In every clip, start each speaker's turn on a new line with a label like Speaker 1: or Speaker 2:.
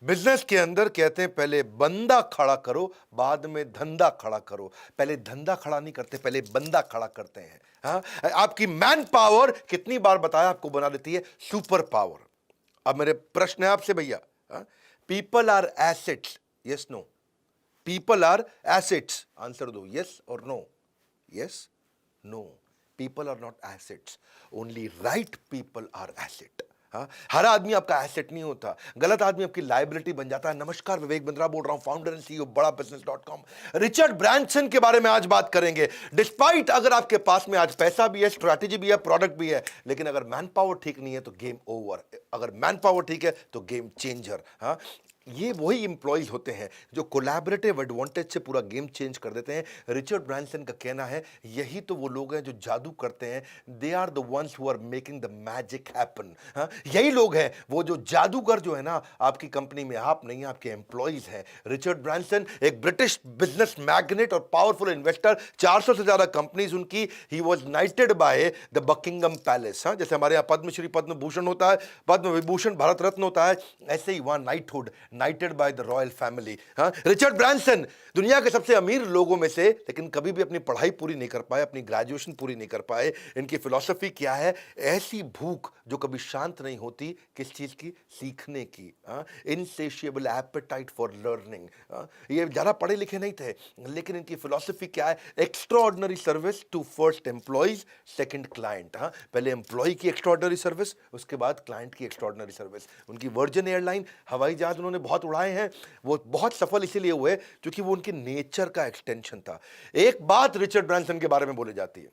Speaker 1: Business के अंदर कहते हैं पहले बंदा खड़ा करो, बाद में धंधा खड़ा करो। पहले धंधा खड़ा नहीं करते, पहले बंदा खड़ा करते हैं। हाँ, आपकी मैन पावर कितनी बार बताया आपको बना देती है सुपर पावर। अब मेरे प्रश्न है आपसे भैया, people are assets, yes no? People are assets, answer दो, यस और no? Yes, no, people are not assets, only right people are asset. हाँ, हर आदमी आपका एसेट नहीं होता, गलत आदमी आपकी लायबिलिटी बन जाता है। नमस्कार, विवेक बिंद्रा बोल रहा हूं, फाउंडर एंड सीईओ बड़ा बिजनेस.com। रिचर्ड ब्रांसन के बारे में आज बात करेंगे। डिस्पाइट अगर आपके पास में आज पैसा भी है, स्ट्रैटेजी भी है, प्रोडक्ट भी है, लेकिन अगर मैन पावर ठीक नहीं है तो गेम ओवर। अगर मैन पावर ठीक है तो गेम चेंजर। हाँ, ये वही इंप्लॉइज होते हैं जो कोलैबोरेटिव एडवांटेज से पूरा गेम चेंज कर देते हैं। रिचर्ड ब्रांसन का कहना है यही तो वो लोग हैं जो जादू करते हैं। They are the ones who are making the magic happen. यही लोग हैं वो जो जादूगर जो है ना आपकी कंपनी में, आप नहीं, आपके एम्प्लॉइज हैं। रिचर्ड ब्रांसन एक ब्रिटिश बिजनेस मैग्नेट और पावरफुल इन्वेस्टर, 400 से ज्यादा कंपनीज उनकी। He was नाइटेड by the Buckingham palace. जैसे हमारे यहाँ पद्मश्री, पद्म भूषण होता है, पद्म विभूषण, भारत रत्न होता है, ऐसे ही वहां knighthood, नाइटेड by the royal family. Richard Branson दुनिया के सबसे अमीर लोगों में से, लेकिन कभी भी अपनी पढ़ाई पूरी नहीं कर पाए, अपनी ग्रेजुएशन पूरी नहीं कर पाए। इनकी फिलॉसफी क्या है? ऐसी भूख जो कभी शांत नहीं होती, किस चीज की? सीखने की। इनसेशिएबल एपेटाइट फॉर लर्निंग। ये ज्यादा पढ़े लिखे नहीं थे, लेकिन इनकी फिलॉसफी क्या है? Extraordinary service to first employees, second client. पहले एम्प्लॉय की एक्स्ट्राऑर्डिनरी सर्विस, उसके बाद क्लाइंट की एक्स्ट्राऑर्डिनरी सर्विस। उनकी वर्जिन एयरलाइन हवाई जहाज उन्होंने बहुत उड़ाए हैं, वो बहुत सफल इसीलिए हुए क्योंकि वो उनके नेचर का एक्सटेंशन था। एक बात रिचर्ड ब्रांसन के बारे में बोली जाती है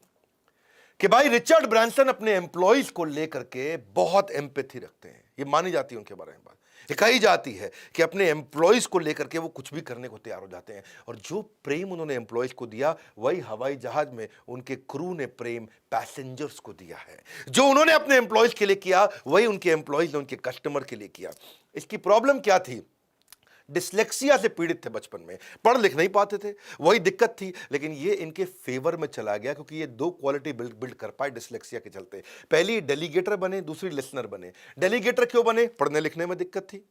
Speaker 1: कि भाई रिचर्ड ब्रांसन अपने एम्प्लॉइज को लेकर के बहुत एम्पैथी रखते हैं। ये मानी जाती है उनके बारे में बात, ये कही जाती है कि अपने एम्प्लॉइज को लेकर के वो कुछ भी करने को तैयार हो जाते हैं। और जो प्रेम उन्होंने एम्प्लॉइज को दिया, वही हवाई जहाज में उनके क्रू ने प्रेम पैसेंजर्स को दिया है। जो उन्होंने अपने एम्प्लॉइज के लिए किया, वही उनके एम्प्लॉइज ने उनके कस्टमर के लिए किया। इसकी प्रॉब्लम क्या थी? डिस्लेक्सिया से पीड़ित थे, बचपन में पढ़ लिख नहीं पाते थे, वही दिक्कत थी। लेकिन ये इनके फेवर में चला गया क्योंकि ये दो क्वालिटी बिल्ड कर पाए डिस्लेक्सिया के चलते। पहली डेलीगेटर बने, दूसरी लिसनर बने। डेलीगेटर क्यों बने? पढ़ने लिखने में दिक्कत थी,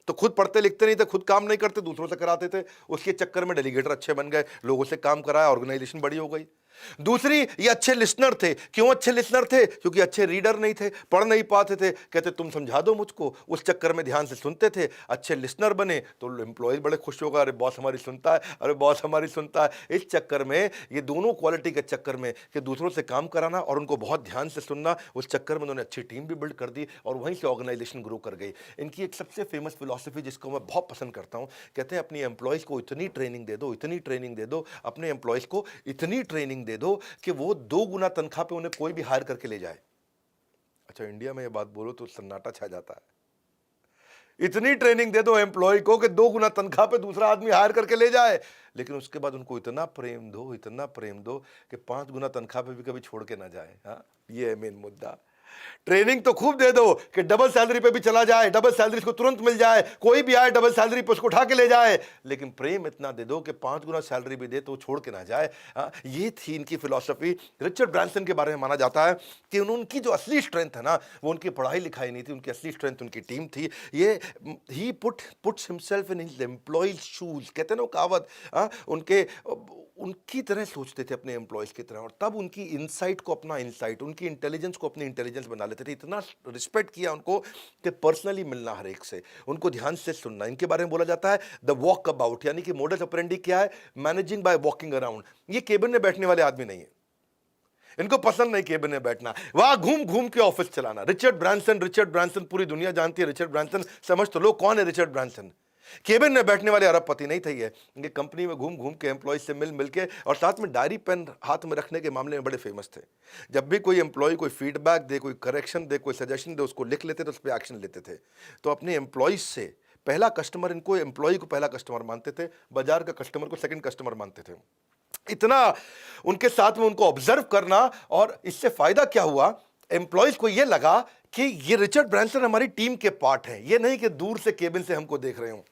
Speaker 1: तो खुद पढ़ते लिखते नहीं थे, खुद काम नहीं करते, दूसरों से कराते थे। उसके चक्कर में डेलीगेटर अच्छे बन गए, लोगों से काम कराया, ऑर्गेनाइजेशन बड़ी हो गई। दूसरी, ये अच्छे लिसनर थे। क्यों अच्छे लिसनर थे? क्योंकि अच्छे रीडर नहीं थे, पढ़ नहीं पाते थे, कहते तुम समझा दो मुझको, उस चक्कर में ध्यान से सुनते थे। अच्छे लिसनर बने तो एम्प्लॉयज बड़े खुश होगा, अरे बॉस हमारी सुनता है, अरे बॉस हमारी सुनता है। इस चक्कर में, ये दोनों क्वालिटी के चक्कर में कि दूसरों से काम कराना और उनको बहुत ध्यान से सुनना, उस चक्कर में उन्होंने अच्छी टीम भी बिल्ड कर दी और वहीं से ऑर्गेनाइजेशन ग्रो कर गई। इनकी एक सबसे फेमस फिलॉसफी जिसको मैं बहुत पसंद करता हूँ, कहते हैं अपनी एम्प्लॉयज को इतनी ट्रेनिंग दे दो, इतनी ट्रेनिंग दे दो, अपने एम्प्लॉयज को इतनी ट्रेनिंग दे दो कि वो 2 गुना तनख्वाह पे उन्हें कोई भी हायर करके ले जाए। अच्छा, इंडिया में ये बात बोलो तो सन्नाटा छा जाता है। इतनी ट्रेनिंग दे दो एम्प्लॉय को कि 2 गुना तनख्वाह पे दूसरा आदमी हायर करके ले जाए, लेकिन उसके बाद उनको इतना प्रेम दो, इतना प्रेम दो कि 5 गुना तनख्वाह पे भी कभी छोड़ के ना जाए। हाँ, ये है मेन मुद्दा। ट्रेनिंग तो खूब दे दो कि डबल सैलरी पे भी चला जाए, डबल सैलरी को तुरंत मिल जाए, कोई भी आए डबल सैलरी पे उसको उठा के ले जाए, लेकिन प्रेम इतना दे दो कि 5 गुना सैलरी भी दे तो छोड़ के ना जाए। ये थी इनकी फिलॉसफी। रिचर्ड ब्रांसन के बारे में माना जाता है कि उनकी जो असली स्ट्रेंथ है ना, वो उनकी पढ़ाई लिखाई नहीं थी, उनकी असली स्ट्रेंथ उनकी टीम थी। ये he puts himself in his employees shoes, कहते हैं ना वो कहावत। उनकी तरह सोचते थे, अपने एम्प्लॉयज की तरह, और तब उनकी इनसाइट को अपना इनसाइट, उनकी इंटेलिजेंस को अपनी इंटेलिजेंस बना लेते थे। इतना रिस्पेक्ट किया उनको कि पर्सनली मिलना हर एक से, उनको ध्यान से सुनना। इनके बारे में बोला जाता है द वॉक अबाउट, यानी कि मोडस ऑपरेंडी क्या है? Managing by walking around. ये केबिन में बैठने वाले आदमी नहीं है, इनको पसंद नहीं केबिन में बैठना, वहां घूम घूम के ऑफिस चलाना। रिचर्ड ब्रांसन पूरी दुनिया जानती है। रिचर्ड ब्रांसन समझ तो लो कौन है रिचर्ड ब्रांसन। केबिन में बैठने वाले अरबपति नहीं थे ये, इनके कंपनी में घूम घूम के एम्प्लॉय से मिल मिल के, और साथ में डायरी पेन हाथ में रखने के मामले में बड़े फेमस थे। जब भी कोई एम्प्लॉय कोई फीडबैक दे, कोई करेक्शन दे, कोई सजेशन दे, उसको लिख लेते थे, उस पर एक्शन लेते थे। तो अपने एम्प्लॉयज से पहला कस्टमर, इनको एम्प्लॉय को पहला कस्टमर मानते थे, बाजार का कस्टमर को सेकंड कस्टमर मानते थे। इतना उनके साथ में उनको ऑब्जर्व करना, और इससे फायदा क्या हुआ? एम्प्लॉयज को यह लगा कि ये रिचर्ड ब्रांसन हमारी टीम के पार्ट है, ये नहीं कि दूर से केबिन से हमको देख रहे हो,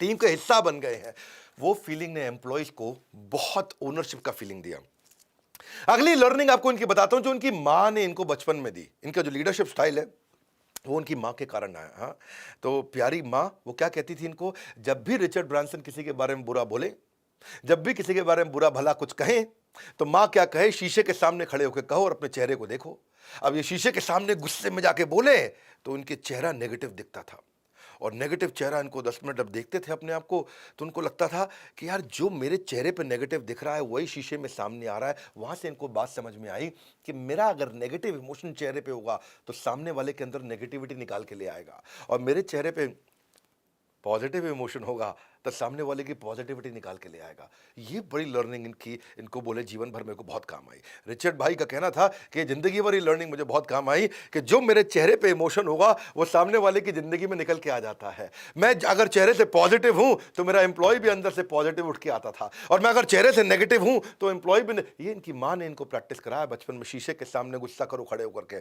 Speaker 1: टीम का हिस्सा बन गए हैं। वो फीलिंग ने एम्प्लॉयज को बहुत ओनरशिप का फीलिंग दिया। अगली लर्निंग आपको इनकी बताता हूं, जो इनकी मां ने इनको बचपन में दी। इनका जो लीडरशिप स्टाइल है, वो उनकी माँ के कारण आया। हाँ, तो प्यारी माँ वो क्या कहती थी इनको, जब भी रिचर्ड ब्रांसन किसी के बारे में बुरा बोले, जब भी किसी के बारे में बुरा भला कुछ कहें, तो माँ क्या कहे, शीशे के सामने खड़े होकर कहो और अपने चेहरे को देखो। अब ये शीशे के सामने गुस्से में जाके बोले तो उनके चेहरा नेगेटिव दिखता था, और नेगेटिव चेहरा इनको 10 मिनट अब देखते थे अपने आप को, तो उनको लगता था कि यार जो मेरे चेहरे पे नेगेटिव दिख रहा है वही शीशे में सामने आ रहा है। वहाँ से इनको बात समझ में आई कि मेरा अगर नेगेटिव इमोशन चेहरे पे होगा तो सामने वाले के अंदर नेगेटिविटी निकाल के ले आएगा, और मेरे चेहरे पे पॉजिटिव इमोशन होगा तो सामने वाले की पॉजिटिविटी निकाल के ले आएगा। ये बड़ी लर्निंग इनको बोले जीवन भर मेरे को बहुत काम आई। रिचर्ड भाई का कहना था कि ज़िंदगी भर ये लर्निंग मुझे बहुत काम आई कि जो मेरे चेहरे पे इमोशन होगा वो सामने वाले की ज़िंदगी में निकल के आ जाता है। मैं अगर चेहरे से पॉजिटिव हूँ तो मेरा एम्प्लॉय भी अंदर से पॉजिटिव उठ के आता था, और मैं अगर चेहरे से नेगेटिव हूँ तो एम्प्लॉय भी ये इनकी माँ ने इनको प्रैक्टिस कराया बचपन में। शीशे के सामने गुस्सा करो खड़े होकर के,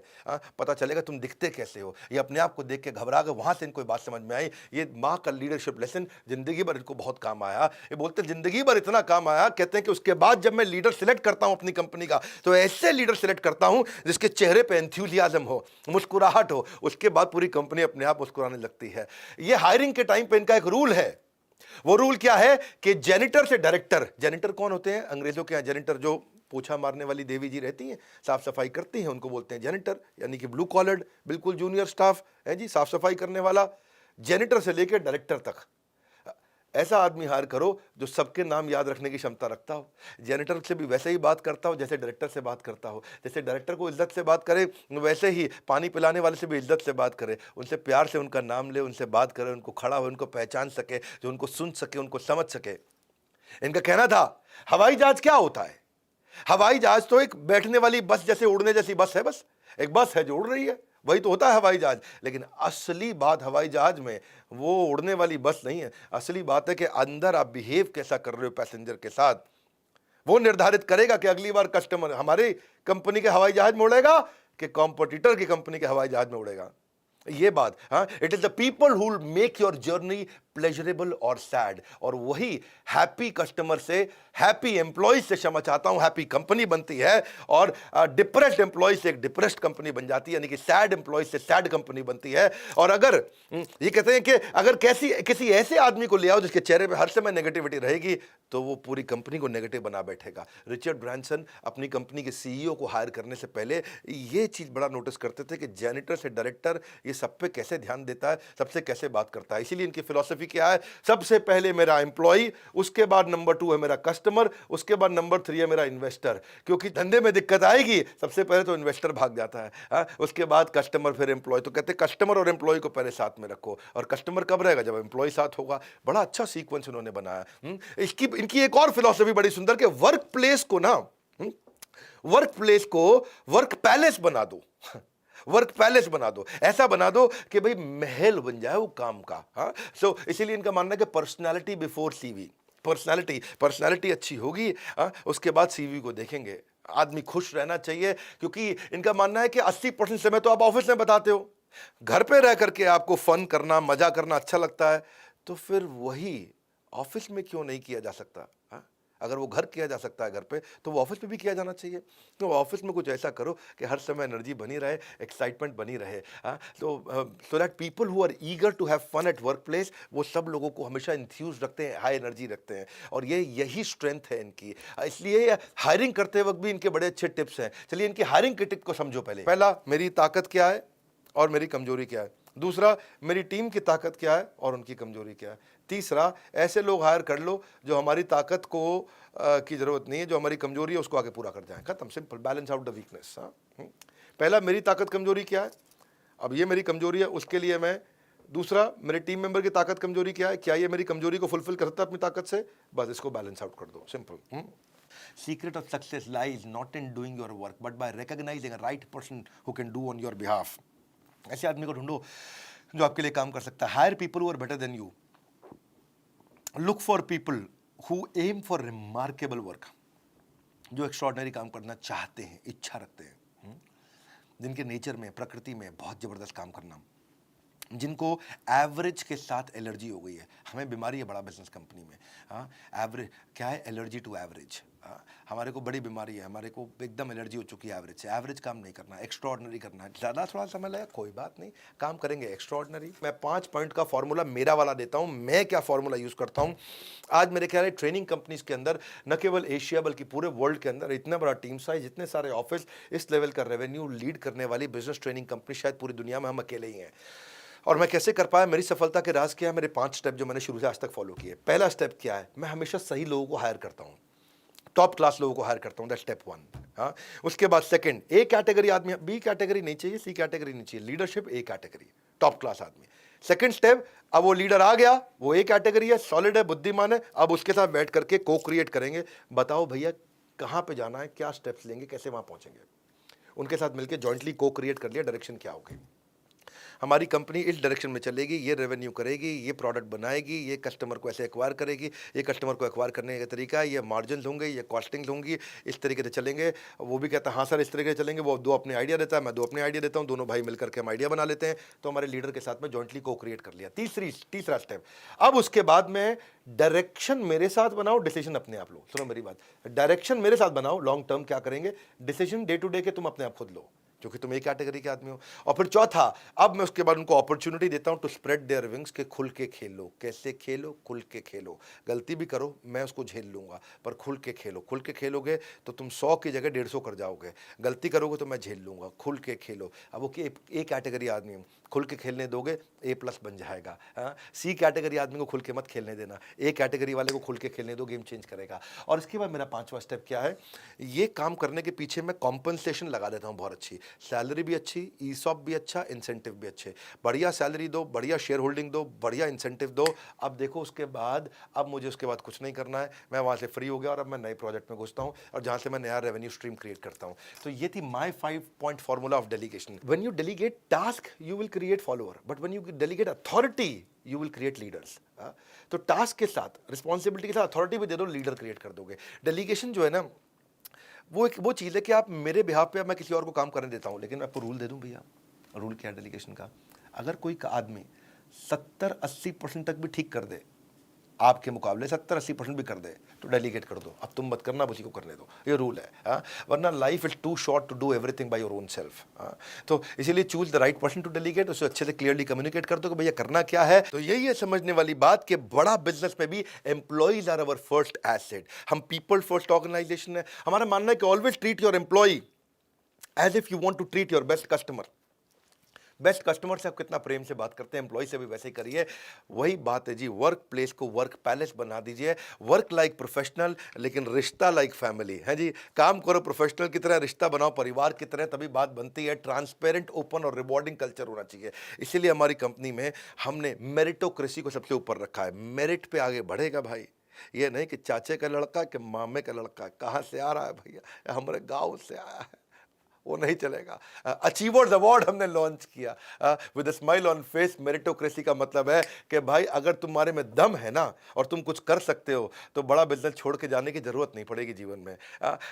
Speaker 1: पता चलेगा तुम दिखते कैसे हो। ये अपने आप को देख के घबरा गए, वहाँ से इनको बात समझ में आई। ये माँ का लीडरशिप लेसन जिंदगी भर इनको बहुत काम आया। ये बोलते जिंदगी भर इतना काम आया, कहते हैं कि उसके बाद जब मैं लीडर सिलेक्ट करता हूं अपनी कंपनी का, तो ऐसे लीडर सिलेक्ट करता हूं जिसके चेहरे पे एंथुसियाज्म हो, मुस्कुराहट हो, उसके बाद पूरी कंपनी अपने आप मुस्कुराने लगती है। ये हायरिंग के टाइम पे इनका एक रूल है। वो रूल क्या है कि जेनिटर से डायरेक्टर, जेनिटर कौन होते हैं अंग्रेजों के यहाँ, जेनिटर जो पोछा मारने वाली देवी जी रहती हैं, साफ सफाई करती हैं, उनको बोलते हैं जेनिटर, यानी कि ब्लू कॉलर्ड बिल्कुल जूनियर स्टाफ है जी, साफ सफाई करने वाला। जेनिटर से लेकर डायरेक्टर तक ऐसा आदमी हायर करो जो सबके नाम याद रखने की क्षमता रखता हो। जेनिटर से भी वैसे ही बात करता हो जैसे डायरेक्टर से बात करता हो। जैसे डायरेक्टर को इज्जत से बात करे वैसे ही पानी पिलाने वाले से भी इज्जत से बात करे, उनसे प्यार से उनका नाम ले, उनसे बात करे, उनको खड़ा हो, उनको पहचान सके, जो उनको सुन सके, उनको समझ सके। इनका कहना था हवाई जहाज क्या होता है, हवाई जहाज तो एक बैठने वाली बस जैसे उड़ने जैसी बस है, बस एक बस है जो उड़ रही है, वही तो होता है हवाई जहाज। लेकिन असली बात हवाई जहाज में वो उड़ने वाली बस नहीं है, असली बात है कि अंदर आप बिहेव कैसा कर रहे हो पैसेंजर के साथ, वो निर्धारित करेगा कि अगली बार कस्टमर हमारी कंपनी के हवाई जहाज में उड़ेगा कि कॉम्पिटिटर की कंपनी के हवाई जहाज में उड़ेगा। ये बात, हाँ, it is the people who will make your journey pleasurable और सैड, और वही हैप्पी कस्टमर से, हैप्पी एम्प्लॉय से, क्षमा चाहता हूं, हैप्पी कंपनी बनती है, और डिप्रेस्ड एम्प्लॉय से एक डिप्रेस्ड कंपनी बन जाती है, यानी कि सैड एम्प्लॉय से सैड कंपनी बनती है। और अगर ये कहते हैं कि अगर किसी ऐसे आदमी को ले आओ जिसके चेहरे पे हर समय नेगेटिविटी रहेगी तो वो पूरी कंपनी को नेगेटिव बना बैठेगा। रिचर्ड ब्रांसन अपनी कंपनी के सीईओ को हायर करने से पहले ये चीज बड़ा नोटिस करते थे कि जेनिटर से डायरेक्टर ये सब पे कैसे ध्यान देता है, सबसे कैसे बात करता है। इसीलिए इनकी फिलॉसफी क्या है, सबसे पहले मेरा एम्प्लॉय, उसके बाद नंबर 2 है मेरा कस्टमर, उसके बाद नंबर 3 है मेरा इन्वेस्टर। क्योंकि धंधे में दिक्कत आएगी सबसे पहले तो इन्वेस्टर भाग जाता है, उसके बाद कस्टमर, फिर एम्प्लॉय। तो कहते हैं कस्टमर और एम्प्लॉय को पहले साथ में रखो, और कस्टमर कब रहेगा, जब एम्प्लॉय साथ होगा। बड़ा अच्छा सीक्वेंस उन्होंने बनाया। इनकी एक और फिलॉसफी बड़ी सुंदर कि वर्क प्लेस को ना, वर्क प्लेस को वर्क पैलेस बना दो, वर्क पैलेस बना दो, ऐसा बना दो कि भाई महल बन जाए वो काम का। हाँ, सो इसीलिए इनका मानना है कि पर्सनालिटी बिफोर सीवी, पर्सनालिटी अच्छी होगी, उसके बाद सीवी को देखेंगे। आदमी खुश रहना चाहिए, क्योंकि इनका मानना है कि 80% समय तो आप ऑफिस में बताते हो, घर पे रह करके आपको फन करना, मजा करना अच्छा लगता है, तो फिर वही ऑफिस में क्यों नहीं किया जा सकता। हाँ, अगर वो घर किया जा सकता है घर पे, तो वो ऑफिस में भी किया जाना चाहिए। तो ऑफिस में कुछ ऐसा करो कि हर समय एनर्जी बनी रहे, एक्साइटमेंट बनी रहे। हाँ, तो so that people who are eager to have fun at work place, वो सब लोगों को हमेशा इंथ्यूज रखते हैं, हाई एनर्जी रखते हैं, और यही स्ट्रेंथ है इनकी। इसलिए हायरिंग करते वक्त भी इनके बड़े अच्छे टिप्स हैं। चलिए इनकी हायरिंग के टिप को समझो। पहला, मेरी ताकत क्या है और मेरी कमजोरी क्या है। दूसरा, मेरी टीम की ताकत क्या है और उनकी कमजोरी क्या है। तीसरा, ऐसे लोग हायर कर लो जो हमारी ताकत को की जरूरत नहीं है, जो हमारी कमजोरी है उसको आगे पूरा कर जाए। खत्म, simple, balance out the weakness. पहला, मेरी ताकत कमजोरी क्या है, अब ये मेरी कमजोरी है, उसके लिए मैं। दूसरा, मेरे टीम मेंबर की ताकत कमजोरी क्या है, क्या ये मेरी कमजोरी को फुलफिल कर सकता है अपनी ताकत से, बस इसको बैलेंस आउट कर दो, simple. Secret of success lies not in doing your work, but by recognizing a right person who can do on your behalf. ऐसे आदमी को ढूंढो जो आपके लिए काम कर सकता है। Hire people who are better than you. Look for people who aim for remarkable work. जो एक्स्ट्रॉर्डनरी काम करना चाहते हैं, इच्छा रखते हैं, जिनके नेचर में, प्रकृति में बहुत जबरदस्त काम करना, जिनको एवरेज के साथ एलर्जी हो गई है। हमें बीमारी है बड़ा बिजनेस कंपनी में। हाँ, एवरेज क्या है, एलर्जी टू एवरेज। हमारे को बड़ी बीमारी है, हमारे को एकदम एलर्जी हो चुकी है एवरेज से। एवरेज काम नहीं करना, एक्स्ट्रॉर्डनरी करना है। ज़्यादा थोड़ा समय लगेगा, कोई बात नहीं, काम करेंगे एक्स्ट्रॉर्डनरी। मैं 5 पॉइंट का फॉर्मूला मेरा वाला देता हूँ, मैं क्या फॉर्मूला यूज़ करता हूँ। आज मेरे ख्याल है ट्रेनिंग कंपनीज के अंदर न केवल एशिया बल्कि पूरे वर्ल्ड के अंदर इतना बड़ा टीम साइज, इतने सारे ऑफिस, इस लेवल का रेवेन्यू लीड करने वाली बिजनेस ट्रेनिंग कंपनी शायद पूरी दुनिया में हम अकेले ही हैं। और मैं कैसे कर पाया, मेरी सफलता के राज क्या है, मेरे 5 स्टेप जो मैंने शुरू से आज तक फॉलो किए। पहला स्टेप क्या है, मैं हमेशा सही लोगों को हायर करता हूँ, टॉप क्लास लोगों को हायर करता हूँ, दैट स्टेप 1। हाँ, उसके बाद सेकंड, ए कैटेगरी आदमी, बी कैटेगरी नहीं चाहिए, सी कैटेगरी नहीं चाहिए, leadership A category, top class आदमी। सेकंड स्टेप, अब वो लीडर आ गया, वो ए कैटेगरी है, सॉलिड है, बुद्धिमान है, अब उसके साथ बैठ करके को क्रिएट करेंगे। बताओ भैया कहाँ पे जाना है, क्या स्टेप्स लेंगे, कैसे वहां पहुंचेंगे। उनके साथ मिलकर जॉइंटली को क्रिएट कर लिया, डायरेक्शन क्या होगी, हमारी कंपनी इस डायरेक्शन में चलेगी, ये रेवेन्यू करेगी, ये प्रोडक्ट बनाएगी, ये कस्टमर को ऐसे एक्वायर करेगी, ये कस्टमर को एक्वायर करने का तरीका है, ये मार्जिन होंगे, ये कॉस्टिंग होंगी, इस तरीके से चलेंगे। वो भी कहता है हाँ सर इस तरीके से चलेंगे, वो 2 अपने आइडिया देता है, मैं 2 अपने आइडिया देता हूँ, दोनों भाई मिलकर के हम आइडिया बना लेते हैं। तो हमारे लीडर के साथ में जॉइंटली को क्रिएट कर लिया। तीसरा स्टेप, अब उसके बाद में डायरेक्शन मेरे साथ बनाओ, डिसीजन अपने आप लो। सुनो मेरी बात, डायरेक्शन मेरे साथ बनाओ, लॉन्ग टर्म क्या करेंगे, डिसीजन डे टू डे के तुम अपने आप खुद लो, क्योंकि तुम एक कैटेगरी के आदमी हो। और फिर चौथा, अब मैं उसके बाद उनको अपॉर्चुनिटी देता हूं टू स्प्रेड देयर विंग्स, के खुल के खेलो। कैसे खेलो, खुल के खेलो। गलती भी करो मैं उसको झेल लूंगा, पर खुल के खेलो। खुल के खेलोगे तो तुम 100 की जगह 150 कर जाओगे, गलती करोगे तो मैं झेल लूंगा। खुल के खेलो। अब वो ए कैटेगरी आदमी हूं, खुल के खेलने दोगे A+ बन जाएगा। सी कैटेगरी आदमी को खुल के मत खेलने देना, ए कैटेगरी वाले को खुल के खेलने दो, गेम चेंज करेगा। और इसके बाद मेरा 5वां स्टेप क्या है, ये काम करने के पीछे मैं कॉम्पनसेशन लगा देता हूं बहुत अच्छी, सैलरी भी अच्छी, ईसॉप भी अच्छा, इंसेंटिव भी अच्छे। बढ़िया सैलरी दो, बढ़िया शेयर होल्डिंग दो, बढ़िया इंसेंटिव दो। अब देखो उसके बाद, अब मुझे उसके बाद कुछ नहीं करना है, मैं वहाँ से फ्री हो गया और अब मैं नए प्रोजेक्ट में घुसता हूँ और जहाँ से मैं नया रेवेन्यू स्ट्रीम क्रिएट करता हूँ। तो ये थी माई 5 point formula of delegation. When you delegate task you will create follower, but when you delegate authority you will create leaders. तो टास्क के साथ, रिस्पॉन्सिबिलिटी के साथ अथॉरिटी भी दे दो, लीडर क्रिएट कर दोगे। डेलीगेशन जो है ना, वो चीज़ है कि आप मेरे बिहाफ पे, मैं किसी और को काम करने देता हूँ, लेकिन मैं आपको रूल दे दूँ भैया। रूल क्या है डेलीगेशन का, अगर कोई आदमी 70-80% तक भी ठीक कर दे, आपके मुकाबले 70-80% भी कर दे, तो डेलीगेट कर दो। अब तुम मत करना, उसी को करने दो, ये रूल है। वरना life is too short to do everything by your own self. तो इसीलिए choose the right person to delegate, उसे अच्छे से क्लियरली कम्युनिकेट कर दो कि भैया करना क्या है। तो यही है समझने वाली बात कि बड़ा बिजनेस में भी employees are our first asset. हम पीपल फर्स्ट ऑर्गेनाइजेशन है। हमारा मानना है कि always treat your employee as if you want to treat your best customer. Best customer से आप कितना प्रेम से बात करते हैं, एम्प्लॉय से भी वैसे ही करिए। वही बात है जी, वर्क प्लेस को वर्क पैलेस बना दीजिए। वर्क लाइक प्रोफेशनल, लेकिन रिश्ता लाइक फैमिली है जी। काम करो प्रोफेशनल की तरह, रिश्ता बनाओ परिवार की तरह, तभी बात बनती है। ट्रांसपेरेंट, ओपन और रिवॉर्डिंग कल्चर होना चाहिए। इसीलिए हमारी कंपनी में हमने मेरिटोक्रेसी को सबसे ऊपर रखा है। मेरिट पे आगे बढ़ेगा भाई, ये नहीं कि चाचे का लड़का कि मामे का लड़का, कहाँ से आ रहा है भैया, हमारे गाँव से आया है, वो नहीं चलेगा। अचीवर्स अवार्ड हमने लॉन्च किया with smile on face. Meritocracy का मतलब है कि भाई अगर तुम्हारे में दम है ना और तुम कुछ कर सकते हो, तो बड़ा बिजनेस छोड़ के जाने की जरूरत नहीं पड़ेगी जीवन में।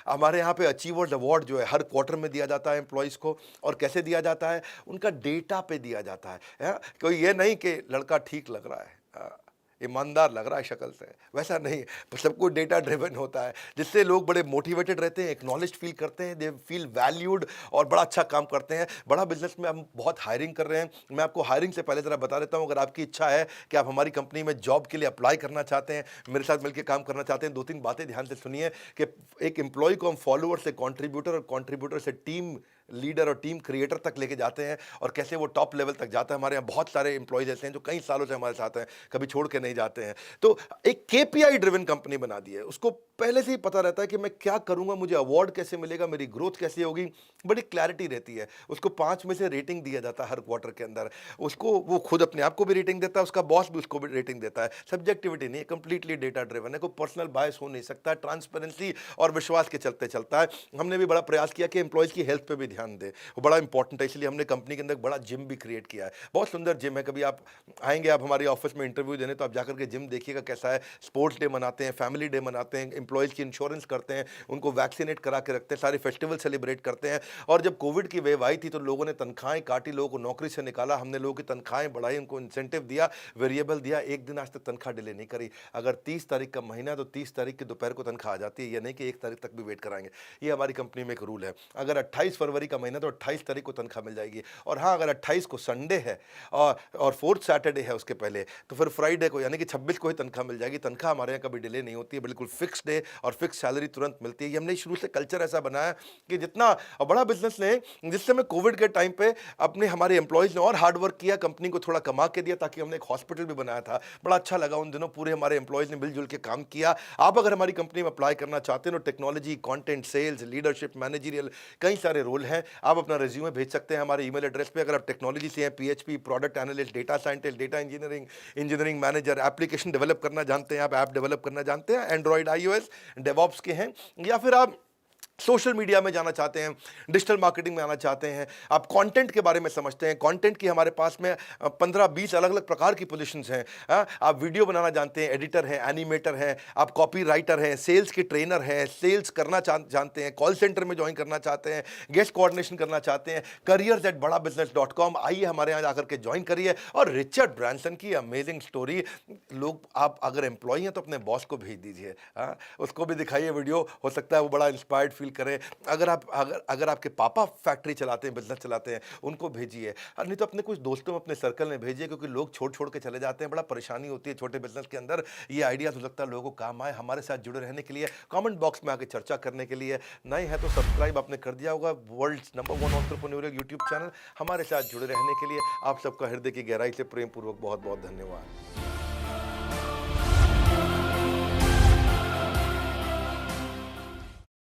Speaker 1: हमारे यहाँ पे अचीवर्स अवार्ड जो है हर क्वार्टर में दिया जाता है एम्प्लॉयज़ को। और कैसे दिया जाता है, उनका डेटा पे दिया जाता है। कोई ये नहीं कि लड़का ठीक लग रहा है, ईमानदार लग रहा है शक्ल से, वैसा नहीं। सब कुछ डेटा ड्रिवन होता है, जिससे लोग बड़े मोटिवेटेड रहते हैं, एक्नॉलेज फील करते हैं, दे फील वैल्यूड और बड़ा अच्छा काम करते हैं। बड़ा बिजनेस में हम बहुत हायरिंग कर रहे हैं। मैं आपको हायरिंग से पहले ज़रा बता देता हूँ, अगर आपकी इच्छा है कि आप हमारी कंपनी में जॉब के लिए अप्लाई करना चाहते हैं, मेरे साथ मिलकर काम करना चाहते हैं, 2-3 बातें ध्यान से सुनिए कि एक एम्प्लॉय को हम फॉलोअर से कॉन्ट्रीब्यूटर और कॉन्ट्रीब्यूटर से टीम लीडर और टीम क्रिएटर तक लेके जाते हैं, और कैसे वो टॉप लेवल तक जाता है। हमारे यहाँ बहुत सारे एम्प्लॉयज ऐसे हैं जो कई सालों से हमारे साथ हैं, कभी छोड़ के नहीं जाते हैं। तो एक KPI ड्रिवन कंपनी बना दी है। उसको पहले से ही पता रहता है कि मैं क्या करूंगा, मुझे अवार्ड कैसे मिलेगा, मेरी ग्रोथ कैसे होगी, बड़ी क्लैरिटी रहती है। उसको 5 में से रेटिंग दिया जाता है हर क्वार्टर के अंदर। उसको वो खुद अपने आप को भी रेटिंग देता है, उसका बॉस भी उसको भी रेटिंग देता है। सब्जेक्टिविटी नहीं, कंप्लीटली डेटा ड्रिवन है, कोई पर्सनल बायस हो नहीं सकता। ट्रांसपेरेंसी और विश्वास के चलते चलता है। हमने भी बड़ा प्रयास किया कि एम्प्लॉयज़ की हेल्थ पे भी ध्यान दे, वो बड़ा इंपॉर्टेंट है। इसलिए हमने कंपनी के अंदर बड़ा जिम भी क्रिएट किया है, बहुत सुंदर जिम है। कभी आप आएंगे आप हमारे ऑफिस में इंटरव्यू देने, तो आप जाकर के जिम देखिएगा कैसा है। स्पोर्ट्स डे मनाते हैं, फैमिली डे मनाते हैं, एम्प्लॉयज़ की इंश्योरेंस करते हैं, उनको वैक्सीनेट करा के रखते हैं, सारे फेस्टिवल सेलिब्रेट करते हैं। और जब कोविड की वेव आई थी तो लोगों ने तनख्वाहें काटी, लोगों को नौकरी से निकाला, हमने लोगों की तनख्वाहें बढ़ाई, उनको इंसेंटिव दिया, वेरिएबल दिया, एक दिन आज तक तनख्वाह डिले नहीं करी। अगर 30 तारीख का महीना है तो 30 तारीख की दोपहर को तनख्वाह आ जाती है, ये नहीं कि 1 तारीख तक भी वेट कराएंगे। ये हमारी कंपनी में एक रूल है। अगर 28 फरवरी का महीना तो 28 तारीख को तनख्वाह मिल जाएगी। और हाँ, अगर 28 को संडे है और फोर्थ सैटरडे है उसके पहले, तो फिर फ्राइडे को यानी कि 26 को ही तनख्वाह मिल जाएगी। तनख्वाह हमारे यहाँ कभी डिले नहीं होती है, बिल्कुल फिक्स डे और फिक्स सैलरी तुरंत मिलती है। ये हमने शुरू से कल्चर ऐसा बनाया कि जितना बड़ा बिजनेस लें, जिस समय कोविड के टाइम पे अपने हमारे एम्प्लॉयज़ ने और हार्ड वर्क किया, कंपनी को थोड़ा कमा के दिया, ताकि हमने एक हॉस्पिटल भी बनाया था। बड़ा अच्छा लगा उन दिनों, पूरे हमारे एम्प्लॉयज़ ने मिलजुल के काम किया। आप अगर हमारी कंपनी में अप्लाई करना चाहते हैं तो technology, content, sales, leadership, managerial कई सारे रोल हैं। आप अपना रिज्यूमे भेज सकते हैं हमारे ईमेल एड्रेस पे। अगर आप टेक्नोलॉजी से हैं, PHP, product analyst, data scientist, data engineering, engineering manager, application develop करना जानते हैं, आप ऐप डेवलप करना जानते हैं, एंड्रॉइड, आईओएस, डेवऑप्स के हैं, या फिर आप सोशल मीडिया में जाना चाहते हैं, डिजिटल मार्केटिंग में आना चाहते हैं, आप कंटेंट के बारे में समझते हैं, कंटेंट की हमारे पास में 15-20 अलग-अलग प्रकार की पोजीशंस हैं। आप वीडियो बनाना जानते हैं, एडिटर हैं, एनिमेटर हैं, आप कॉपी राइटर हैं, सेल्स के ट्रेनर हैं, सेल्स करना जानते हैं, कॉल सेंटर में ज्वाइन करना चाहते हैं, गेस्ट कोऑर्डिनेशन करना चाहते हैं, careers@badabusiness.com, आइए हमारे यहाँ जाकर के ज्वाइन करिए। और रिचर्ड ब्रांसन की अमेजिंग स्टोरी, लोग, आप अगर एम्प्लॉई हैं तो अपने बॉस को भेज दीजिए, उसको भी दिखाइए वीडियो, हो सकता है वो बड़ा इंस्पायर्ड फील करें। अगर आपके पापा फैक्ट्री चलाते हैं, बिजनेस चलाते हैं, उनको भेजिए। नहीं तो अपने कुछ दोस्तों में, अपने सर्कल में भेजिए, क्योंकि लोग छोड़ के चले जाते हैं, बड़ा परेशानी होती है छोटे बिजनेस के अंदर। ये आइडिया हो सकता है लोगों को काम आए। हमारे साथ जुड़े रहने के लिए, कमेंट बॉक्स में आके चर्चा करने के लिए, नए हैं तो सब्सक्राइब आपने कर दिया होगा, world's number 1 entrepreneurial YouTube channel. हमारे साथ जुड़े रहने के लिए आप सबका हृदय की गहराई से प्रेम पूर्वक बहुत बहुत धन्यवाद।